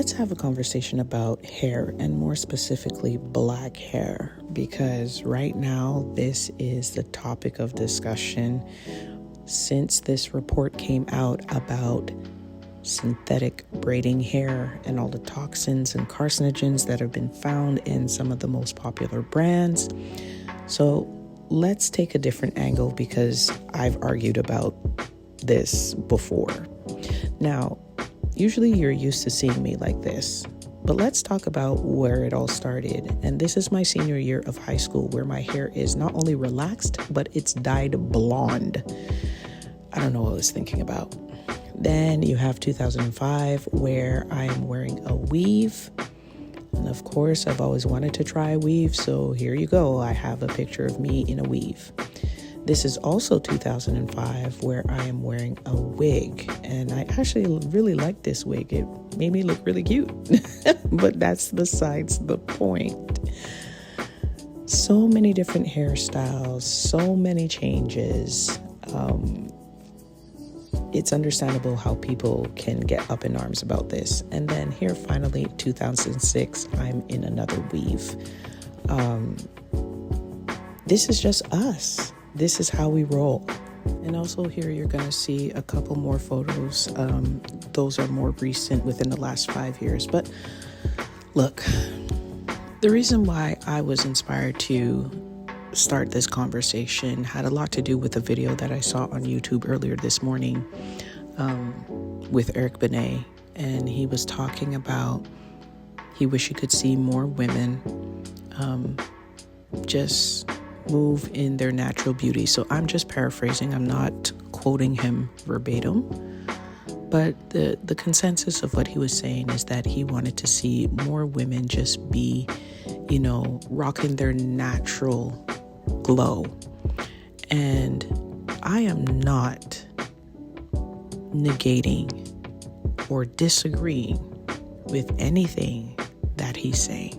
let's have a conversation about hair, and more specifically black hair, because right now this is the topic of discussion since this report came out about synthetic braiding hair and all the toxins and carcinogens that have been found in some of the most popular brands. So let's take a different angle, because I've argued about this before. Now, usually you're used to seeing me like this, but let's talk about where it all started. And this is my senior year of high school, where my hair is not only relaxed, but it's dyed blonde. I don't know what I was thinking about. Then you have 2005, where I'm wearing a weave. And of course, I've always wanted to try a weave, so here you go. I have a picture of me in a weave. This is also 2005, where I am wearing a wig. And I actually really like this wig. It made me look really cute. But that's besides the point. So many different hairstyles, so many changes. It's understandable how people can get up in arms about this. And then here, finally, 2006, I'm in another weave. This is just us. This is how we roll. And also here, you're going to see a couple more photos. Those are more recent, within the last 5 years. But look, the reason why I was inspired to start this conversation had a lot to do with a video that I saw on YouTube earlier this morning with Eric Benet, and he was talking about he wished he could see more women just move in their natural beauty. So I'm just paraphrasing, I'm not quoting him verbatim, but the consensus of what he was saying is that he wanted to see more women just be, rocking their natural glow. And I am not negating or disagreeing with anything that he's saying,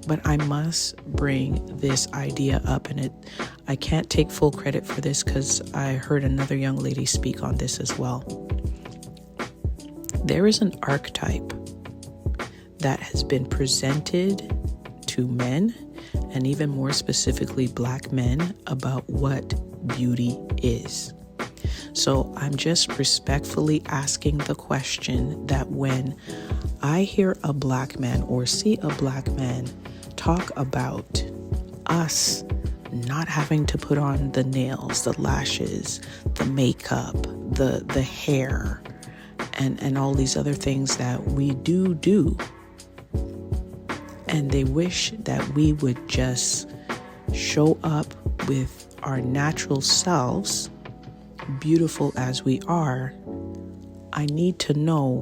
but I must bring this idea up, and I can't take full credit for this because I heard another young lady speak on this as well. There is an archetype that has been presented to men, and even more specifically black men, about what beauty is. So I'm just respectfully asking the question that when I hear a black man or see a black man talk about us not having to put on the nails, the lashes, the makeup, the hair, and all these other things that we do, and they wish that we would just show up with our natural selves, beautiful as we are, I need to know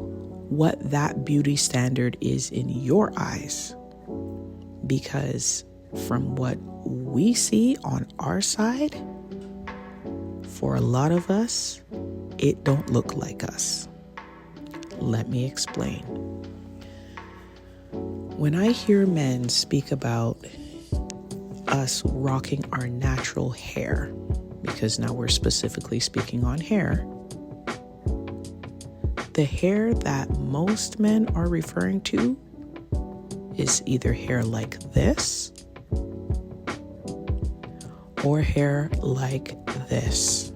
what that beauty standard is in your eyes. Because from what we see on our side, for a lot of us, it don't look like us. Let me explain. When I hear men speak about us rocking our natural hair, because now we're specifically speaking on hair, the hair that most men are referring to is either hair like this or hair like this.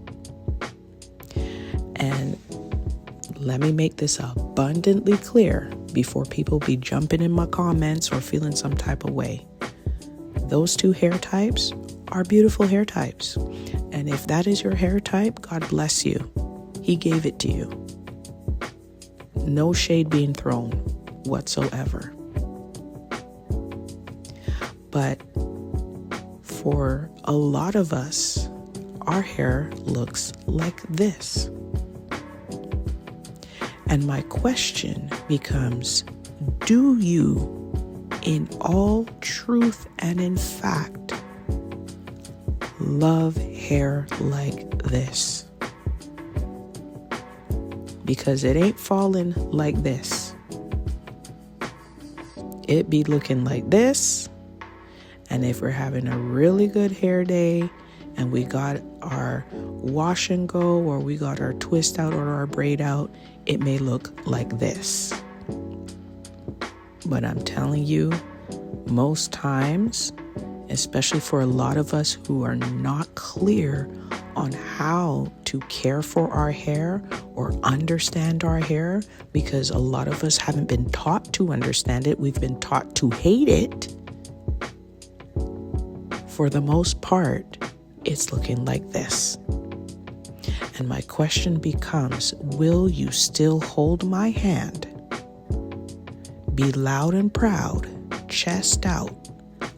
And let me make this abundantly clear before people be jumping in my comments or feeling some type of way. Those two hair types are beautiful hair types. And if that is your hair type, God bless you. He gave it to you. No shade being thrown whatsoever. But for a lot of us, our hair looks like this. And my question becomes, do you, in all truth and in fact, love hair like this? Because it ain't falling like this. It be looking like this. And if we're having a really good hair day and we got our wash and go, or we got our twist out or our braid out, it may look like this. But I'm telling you, most times, especially for a lot of us who are not clear on how to care for our hair or understand our hair, because a lot of us haven't been taught to understand it, we've been taught to hate it. For the most part, it's looking like this. And my question becomes, will you still hold my hand, be loud and proud, chest out,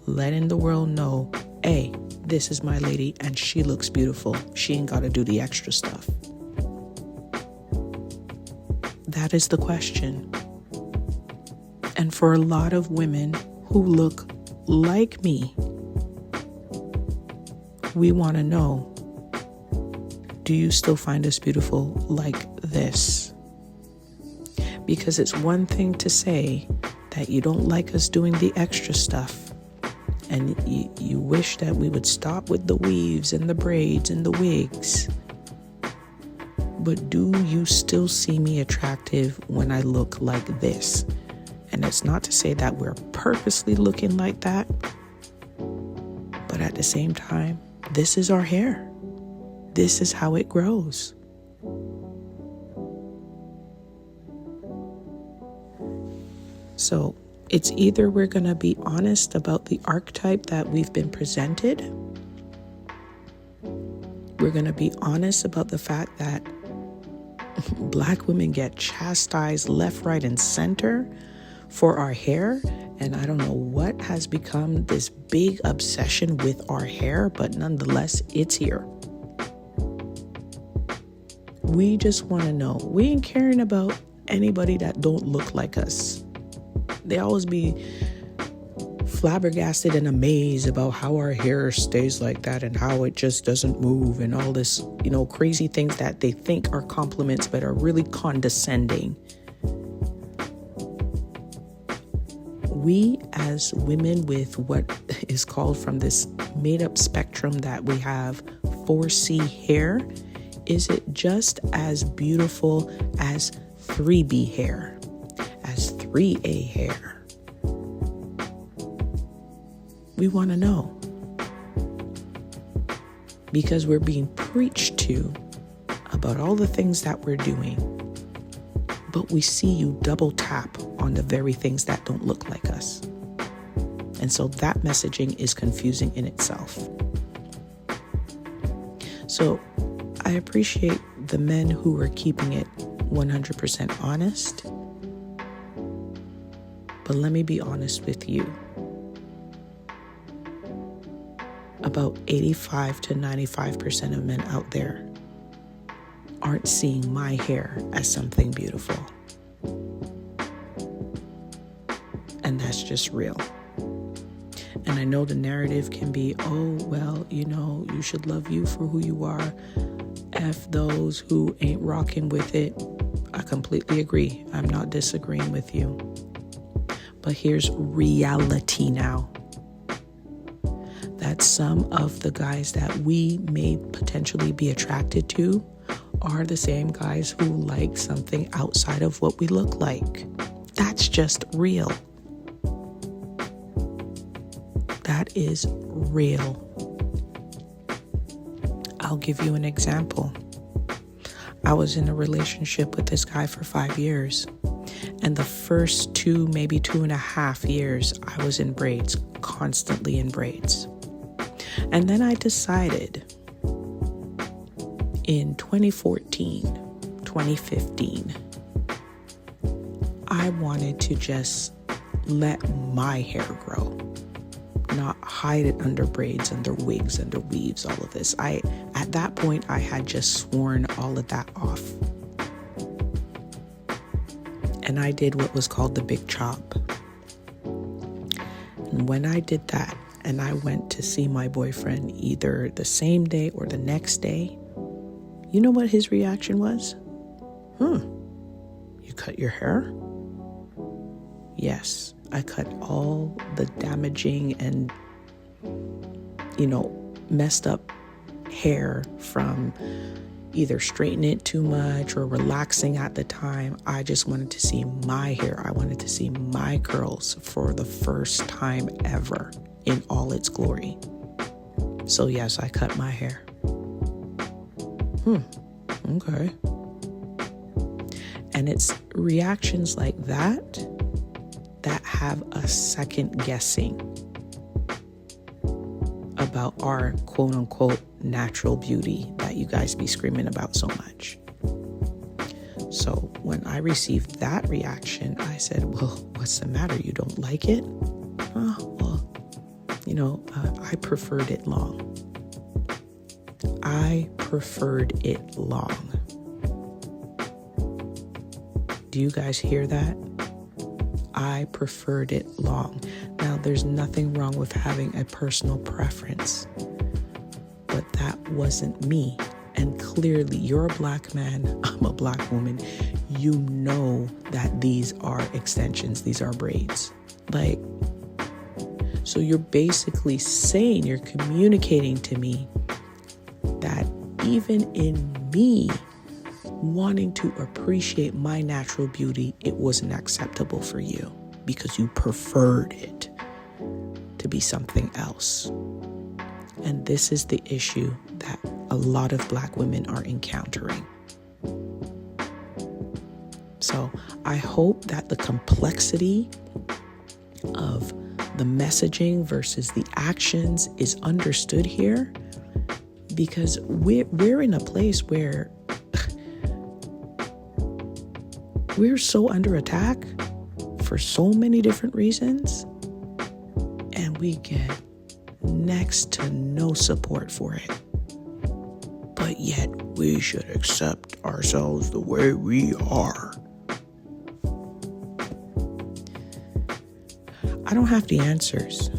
letting the world know, hey, this is my lady and she looks beautiful. She ain't got to do the extra stuff. That is the question. And for a lot of women who look like me, we want to know, do you still find us beautiful like this? Because it's one thing to say that you don't like us doing the extra stuff, and you wish that we would stop with the weaves and the braids and the wigs. But do you still see me attractive when I look like this? And it's not to say that we're purposely looking like that, but at the same time, this is our hair. This is how it grows. So it's either we're going to be honest about the archetype that we've been presented. We're going to be honest about the fact that Black women get chastised left, right, and center for our hair. And I don't know what has become this big obsession with our hair, but nonetheless, it's here. We just want to know. We ain't caring about anybody that don't look like us. They always be flabbergasted and amazed about how our hair stays like that and how it just doesn't move and all this, crazy things that they think are compliments but are really condescending. We as women with what is called from this made-up spectrum that we have 4C hair, is it just as beautiful as 3B hair, as 3A hair? We want to know. Because we're being preached to about all the things that we're doing, but we see you double tap on the very things that don't look like us. And so that messaging is confusing in itself. So I appreciate the men who are keeping it 100% honest. But let me be honest with you. About 85 to 95% of men out there aren't seeing my hair as something beautiful. And that's just real. And I know the narrative can be, you should love you for who you are. F those who ain't rocking with it. I completely agree. I'm not disagreeing with you. But here's reality now. That some of the guys that we may potentially be attracted to are the same guys who like something outside of what we look like. That's just real. That is real. I'll give you an example. I was in a relationship with this guy for 5 years. And the first 2, maybe 2.5 years, I was in braids, constantly in braids. And then I decided in 2014, 2015, I wanted to just let my hair grow, not hide it under braids, under wigs, under weaves, all of this. At that point, I had just sworn all of that off. And I did what was called the big chop. And when I did that, and I went to see my boyfriend either the same day or the next day, you know what his reaction was? You cut your hair? Yes, I cut all the damaging and, messed up hair from, either straightening it too much or relaxing at the time. I just wanted to see my hair. I wanted to see my curls for the first time ever in all its glory. So yes, I cut my hair. Okay. And it's reactions like that have us second guessing about our quote unquote natural beauty that you guys be screaming about so much. So when I received that reaction, I said, well, what's the matter? You don't like it? I preferred it long. I preferred it long. Do you guys hear that? I preferred it long. Now, there's nothing wrong with having a personal preference, but that wasn't me. And clearly, you're a black man, I'm a black woman. You know that these are extensions, these are braids. So you're basically saying, you're communicating to me that even in me wanting to appreciate my natural beauty, it wasn't acceptable for you because you preferred it to be something else. And this is the issue that a lot of black women are encountering. So I hope that the complexity of the messaging versus the actions is understood here, because we're in a place where we're so under attack for so many different reasons, and we get next to no support for it. But yet we should accept ourselves the way we are. I don't have the answers.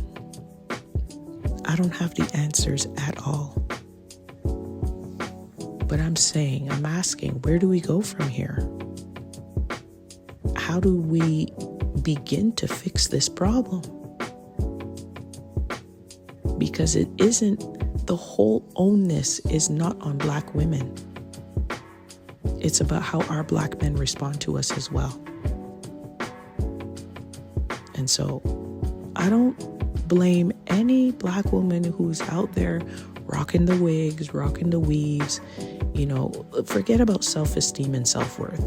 I don't have the answers at all. But I'm asking, where do we go from here? How do we begin to fix this problem? Because it isn't, the whole onus is not on black women. It's about how our black men respond to us as well. And so I don't blame any black woman who's out there rocking the wigs, rocking the weaves. Forget about self-esteem and self-worth.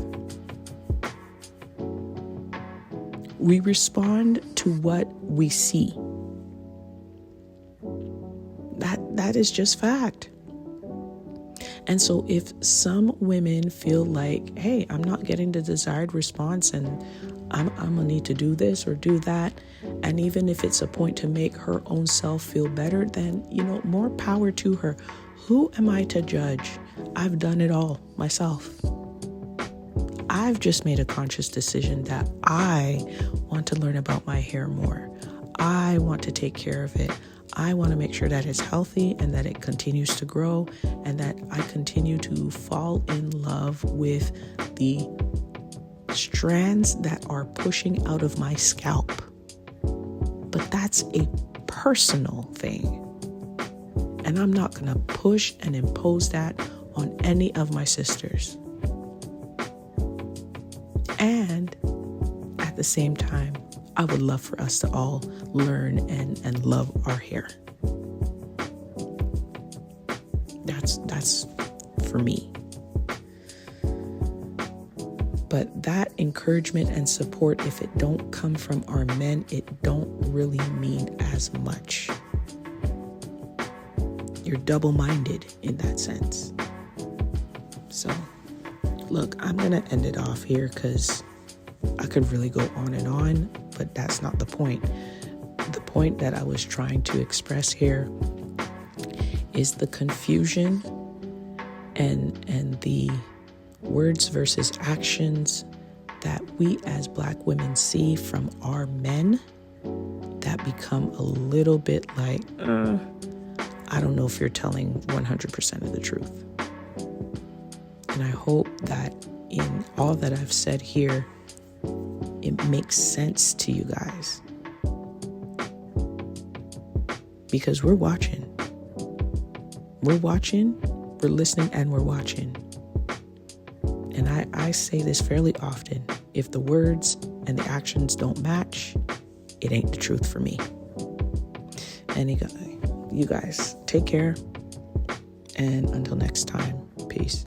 We respond to what we see. That is just fact. And so if some women feel like, hey, I'm not getting the desired response and I'm gonna need to do this or do that, and even if it's a point to make her own self feel better, then, more power to her. Who am I to judge? I've done it all myself. I've just made a conscious decision that I want to learn about my hair more. I want to take care of it. I want to make sure that it's healthy and that it continues to grow and that I continue to fall in love with the strands that are pushing out of my scalp. But that's a personal thing. And I'm not going to push and impose that on any of my sisters. And at the same time, I would love for us to all learn and love our hair. That's for me. But that encouragement and support, if it don't come from our men, it don't really mean as much. You're double-minded in that sense. So, look, I'm going to end it off here because I could really go on, but that's not the point. The point that I was trying to express here is the confusion and the words versus actions that we as black women see from our men that become a little bit like, I don't know if you're telling 100% of the truth. And I hope that in all that I've said here, it makes sense to you guys. Because we're watching. We're watching, we're listening, and we're watching. And I say this fairly often. If the words and the actions don't match, it ain't the truth for me. And you guys, take care. And until next time, peace.